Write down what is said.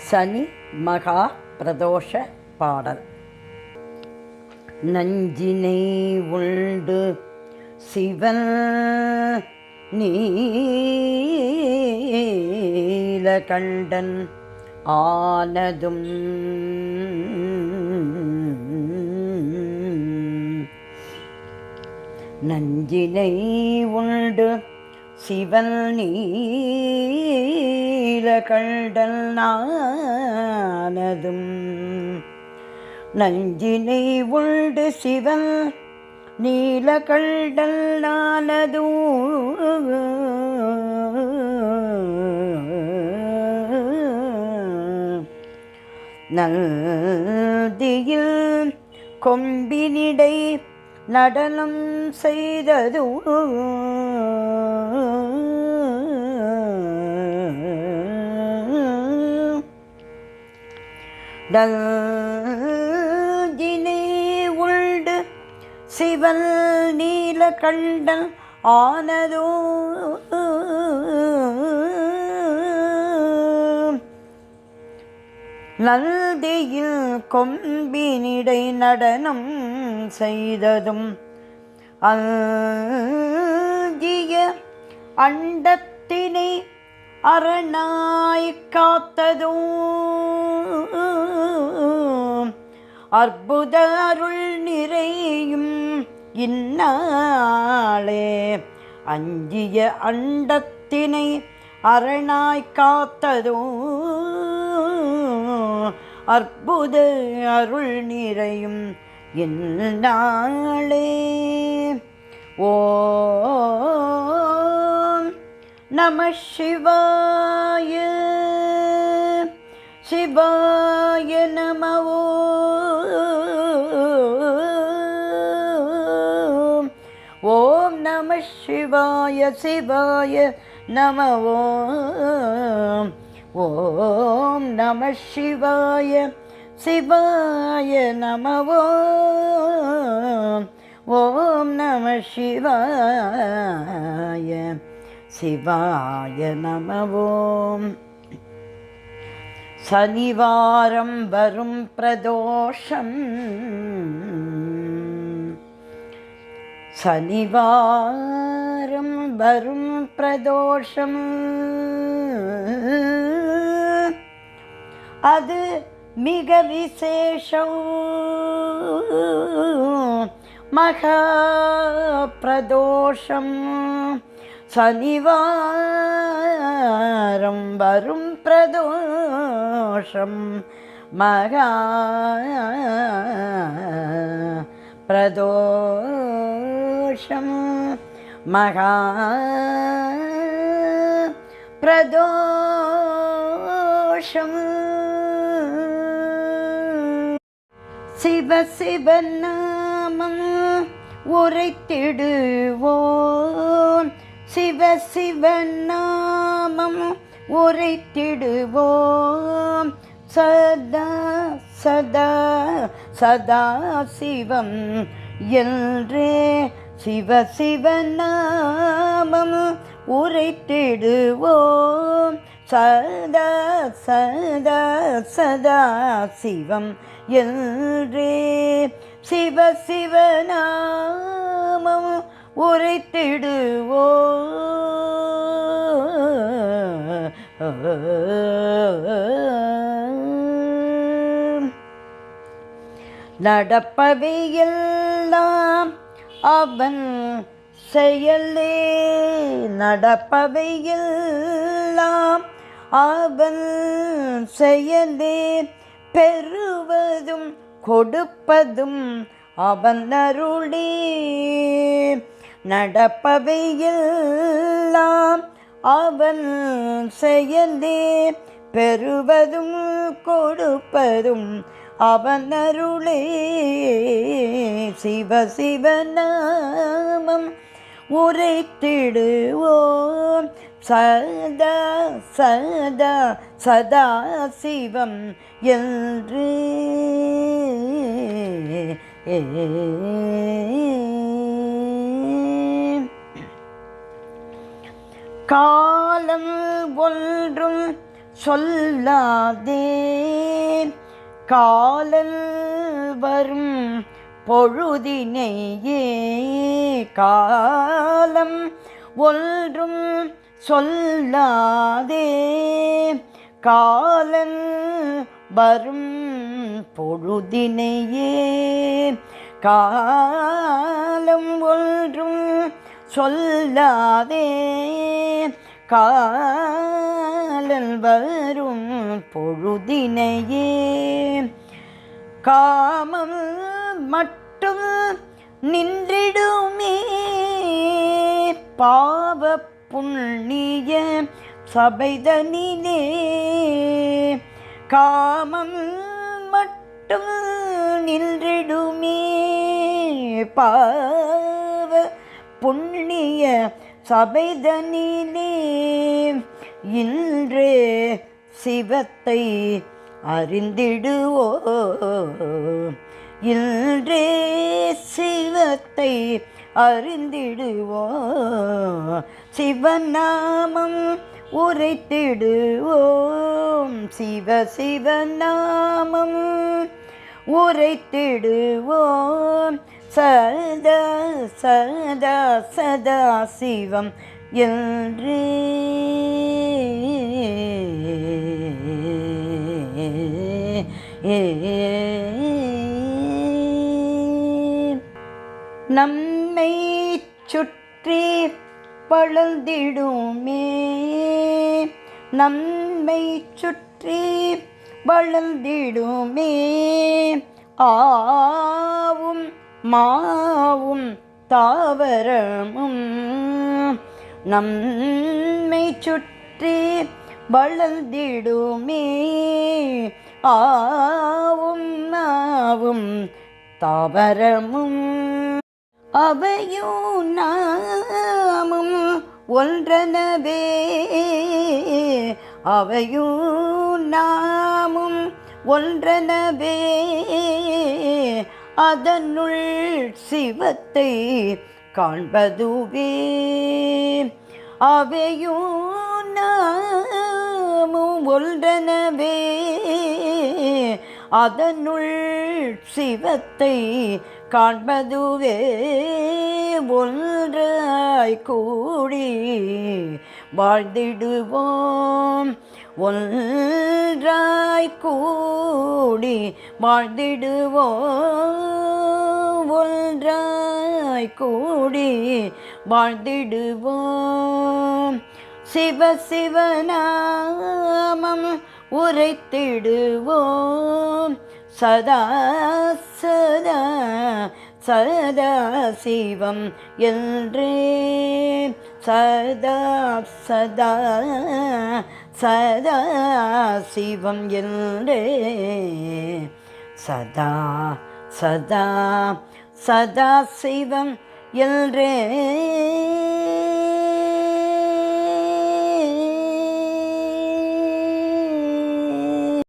சனி மகா பிரதோஷ பாடல். நஞ்சினை உண்டு சிவன் நீலகண்டன் ஆனதும் நஞ்சினை உண்டு சிவன் நீலகண்டன் ஆனதும் நஞ்சினை உண்டு சிவன் நீலகண்டன் ஆனதும் நல்தியில் கொம்பினிடை நடனம் செய்ததும் நஞ்சினை உண்டு சிவன் நீலகண்டன் ஆனதும் நல்தியில் கொம்பினிடை நடனம் செய்ததும் அஞ்சிய அண்டத்தினை அரணாய் காத்ததும் அற்புத அருள் நிறையும் இந்நாளே அஞ்சிய அண்டத்தினை அரணாய் காத்ததும் அற்புத அருள் நிறையும் இந்நாளே. ஓம் நம சிவாய சிவாய நம. ஓம் நம சிவாய சிவாய நம. ஓம் நம சிவாய சிவாய நம. ஓம் நம சிவாய சிவாய நம. சனிவாரம் வரும் பிரதோஷம் சனிவாரம் வரும் பிரதோஷம் அது மிக விசேஷம் மகா பிரதோஷம். சனிவாரம் வரும் பிரதோஷம் மகா பிரதோஷம் மகா பிரதோஷம். சிவ சிவ நாமம் உரைத்திடுவோம் சிவ சிவ நாமம் உரைத்திடுவோம் சதா சதா சதா சிவம் என்றே சிவ சிவ நாமம் உரைத்திடுவோம் சதா சதா சதா சிவம் என்றே சிவ சிவ நாமம் உரைத்திடுவோம். நடப்பவையெல்லாம் அவன் செயலே நடப்பவையெல்லாம் அவன் செயலே பெறுவதும் கொடுப்பதும் அவன் அருளே. நடப்பவையெல்லாம் அவன் செயலே பெறுவதும் கொடுப்பதும் அவன் அருளே. சிவ சிவ நாமம் உரைத்திடுவோம் சதா சதா சதா சிவம் என்று காலம் ஒன்றும் சொல்லாதே காலல் வரும் பொழுதினையே காலம் ஒன்றும் சொல்லாதே காலல் வரும் பொழுதினையே காலம் ஒன்றும் சொல்லாதே காலல் வரும் பொழுதினையே காமம் மட்டும் நின்றிடுமே பாவ புண்ணிய சபைதனிலே காமம் மட்டும் நின்றிடுமே பாவ புண்ணிய சபைதனிலே இன்றே சிவத்தை அறிந்திடுவோ இன்றே சிவத்தை அறிந்திடுவோ சிவநாமம் உரைத்திடுவோம் சிவ சிவநாமம் உரைத்திடுவோம் சதா சதா சதா சிவம் என்றே நம்மை சுற்றி வளர்ந்திடுமே நம்மை சுற்றி வளர்ந்திடுமே ஆவும் மாவும் தாவரமும் நம்மை சுற்றி வளர்ந்திடுமே ஆவும் மாவும் தாவரமும் அவையும் நாமும் ஒன்றனவே அவையும் நாமும் ஒன்றனவே அதனுள் சிவத்தை காண்பதுவே அவையும் நாமும் ஒன்றனவே அதனுள் சிவத்தை காண்பதுவே ஒன்றாய் கூடி வாழ்ந்திடுவோம் ஒன்றாய் கூடி வாழ்ந்திடுவோம் ஒன்றாய் கூடி வாழ்ந்திடுவோம் சிவ சிவநாமம் உரைத்திடுவோம் சதா சதா சதா சிவம் என்றே சதா சதா சதா சிவம் என்றே சதா சதா சதா சிவம் என்றே